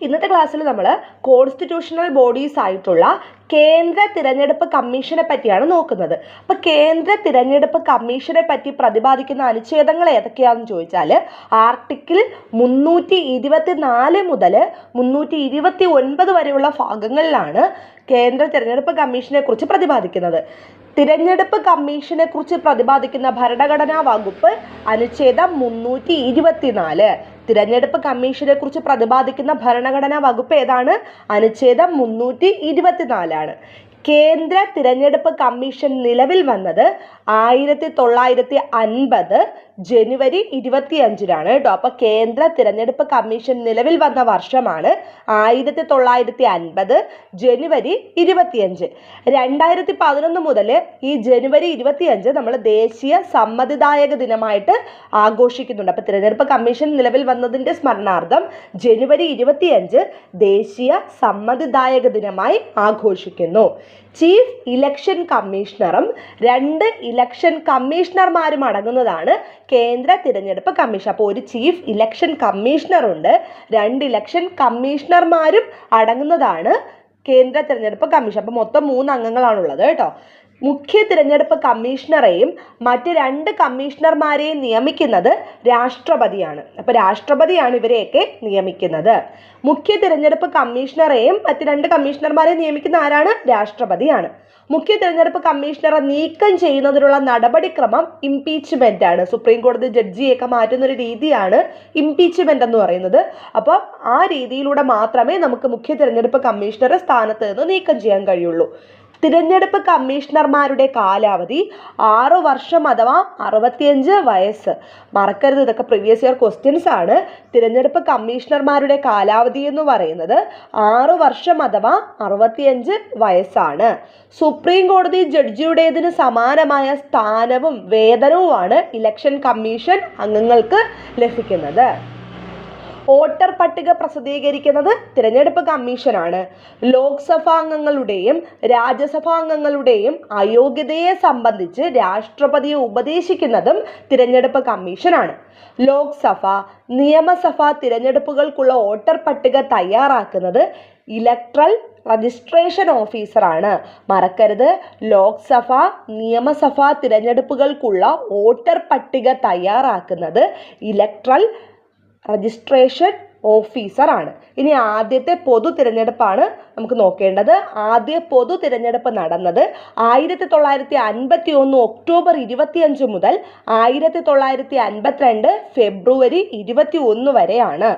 ഇന്നത്തെ ക്ലാസ്സിൽ നമ്മൾ കോൺസ്റ്റിറ്റ്യൂഷണൽ ബോഡീസ് ആയിട്ടുള്ള കേന്ദ്ര തിരഞ്ഞെടുപ്പ് കമ്മീഷനെ പറ്റിയാണ് നോക്കുന്നത്. അപ്പോൾ കേന്ദ്ര തിരഞ്ഞെടുപ്പ് കമ്മീഷനെ പറ്റി പ്രതിപാദിക്കുന്ന അനുച്ഛേദങ്ങൾ ഏതൊക്കെയാണെന്ന് ചോദിച്ചാൽ ആർട്ടിക്കിൾ 324 മുതൽ 329 വരെയുള്ള ഭാഗങ്ങളിലാണ് കേന്ദ്ര തിരഞ്ഞെടുപ്പ് കമ്മീഷനെ കുറിച്ച് പ്രതിപാദിക്കുന്നത്. തിരഞ്ഞെടുപ്പ് കമ്മീഷനെ കുറിച്ച് പ്രതിപാദിക്കുന്ന ഭരണഘടനാ വകുപ്പ് അനുച്ഛേദം 324. തിരഞ്ഞെടുപ്പ് കമ്മീഷനെ കുറിച്ച് പ്രതിപാദിക്കുന്ന ഭരണഘടനാ വകുപ്പ് ഏതാണ്? അനുച്ഛേദം 324 ആണ്. കേന്ദ്ര തിരഞ്ഞെടുപ്പ് കമ്മീഷൻ നിലവിൽ വന്നത് 1950 ജനുവരി 25 കേട്ടോ. അപ്പോൾ കേന്ദ്ര തിരഞ്ഞെടുപ്പ് കമ്മീഷൻ നിലവിൽ വന്ന വർഷമാണ് 1950 ജനുവരി 25. 2011 മുതൽ ഈ ജനുവരി 25 നമ്മൾ ദേശീയ സമ്മതിദായക ദിനമായിട്ട് ആഘോഷിക്കുന്നുണ്ട്. അപ്പോൾ തിരഞ്ഞെടുപ്പ് കമ്മീഷൻ നിലവിൽ വന്നതിൻ്റെ സ്മരണാർത്ഥം ജനുവരി 25 ദേശീയ സമ്മതിദായക ദിനമായി ആഘോഷിക്കുന്നു. ചീഫ് ഇലക്ഷൻ കമ്മീഷണറും 2 ഇലക്ഷൻ കമ്മീഷണർമാരും അടങ്ങുന്നതാണ് കേന്ദ്ര തിരഞ്ഞെടുപ്പ് കമ്മീഷൻ. അപ്പോൾ ഒരു ചീഫ് ഇലക്ഷൻ കമ്മീഷണറുണ്ട്, 2 ഇലക്ഷൻ കമ്മീഷണർമാരും അടങ്ങുന്നതാണ് കേന്ദ്ര തിരഞ്ഞെടുപ്പ് കമ്മീഷൻ. അപ്പോൾ മൊത്തം 3 അംഗങ്ങളാണുള്ളത് കേട്ടോ. മുഖ്യ തിരഞ്ഞെടുപ്പ് കമ്മീഷണറെയും മറ്റ് 2 കമ്മീഷണർമാരെയും നിയമിക്കുന്നത് രാഷ്ട്രപതിയാണ്. അപ്പോൾ രാഷ്ട്രപതിയാണ് ഇവരെയൊക്കെ നിയമിക്കുന്നത്. മുഖ്യ തിരഞ്ഞെടുപ്പ് കമ്മീഷണറെയും മറ്റ് 2 കമ്മീഷണർമാരെയും നിയമിക്കുന്ന ആരാണ്? രാഷ്ട്രപതിയാണ്. മുഖ്യ തിരഞ്ഞെടുപ്പ് കമ്മീഷണറെ നീക്കം ചെയ്യുന്നതിനുള്ള നടപടിക്രമം ഇംപീച്ച്മെന്റ് ആണ്. സുപ്രീം കോടതി ജഡ്ജിയൊക്കെ മാറ്റുന്ന ഒരു രീതിയാണ് ഇംപീച്ച്മെന്റ് എന്ന് പറയുന്നത്. അപ്പോൾ ആ രീതിയിലൂടെ മാത്രമേ നമുക്ക് മുഖ്യ തിരഞ്ഞെടുപ്പ് കമ്മീഷണറെ സ്ഥാനത്ത് നിന്ന് നീക്കം ചെയ്യാൻ കഴിയുള്ളൂ. തിരഞ്ഞെടുപ്പ് കമ്മീഷണർമാരുടെ കാലാവധി 6 വർഷം അഥവാ 65 വയസ്സ്. മറക്കരുത്, ഇതൊക്കെ പ്രീവിയസ് ഇയർ ക്വസ്റ്റ്യൻസ് ആണ്. തിരഞ്ഞെടുപ്പ് കമ്മീഷണർമാരുടെ കാലാവധി എന്ന് പറയുന്നത് 6 വർഷം അഥവാ 65 വയസ്സാണ്. സുപ്രീം കോടതി ജഡ്ജിയുടേതിന് സമാനമായ സ്ഥാനവും വേതനവുമാണ് ഇലക്ഷൻ കമ്മീഷൻ അംഗങ്ങൾക്ക് ലഭിക്കുന്നത്. വോട്ടർ പട്ടിക പ്രസിദ്ധീകരിക്കുന്നത് തിരഞ്ഞെടുപ്പ് കമ്മീഷനാണ്. ലോക്സഭാംഗങ്ങളുടെയും രാജ്യസഭാംഗങ്ങളുടെയും അയോഗ്യതയെ സംബന്ധിച്ച് രാഷ്ട്രപതിയെ ഉപദേശിക്കുന്നതും തിരഞ്ഞെടുപ്പ് കമ്മീഷനാണ്. ലോക്സഭ, നിയമസഭ തിരഞ്ഞെടുപ്പുകൾക്കുള്ള വോട്ടർ പട്ടിക തയ്യാറാക്കുന്നത് ഇലക്ട്രൽ രജിസ്ട്രേഷൻ ഓഫീസറാണ്. മറക്കരുത്, ലോക്സഭ, നിയമസഭ തിരഞ്ഞെടുപ്പുകൾക്കുള്ള വോട്ടർ പട്ടിക തയ്യാറാക്കുന്നത് ഇലക്ട്രൽ രജിസ്ട്രേഷൻ ഓഫീസറാണ്. ഇനി ആദ്യത്തെ പൊതു തിരഞ്ഞെടുപ്പാണ് നമുക്ക് നോക്കേണ്ടത്. ആദ്യ പൊതു തിരഞ്ഞെടുപ്പ് നടന്നത് 1951 ഒക്ടോബർ 25 മുതൽ 1952 ഫെബ്രുവരി 21 വരെയാണ്.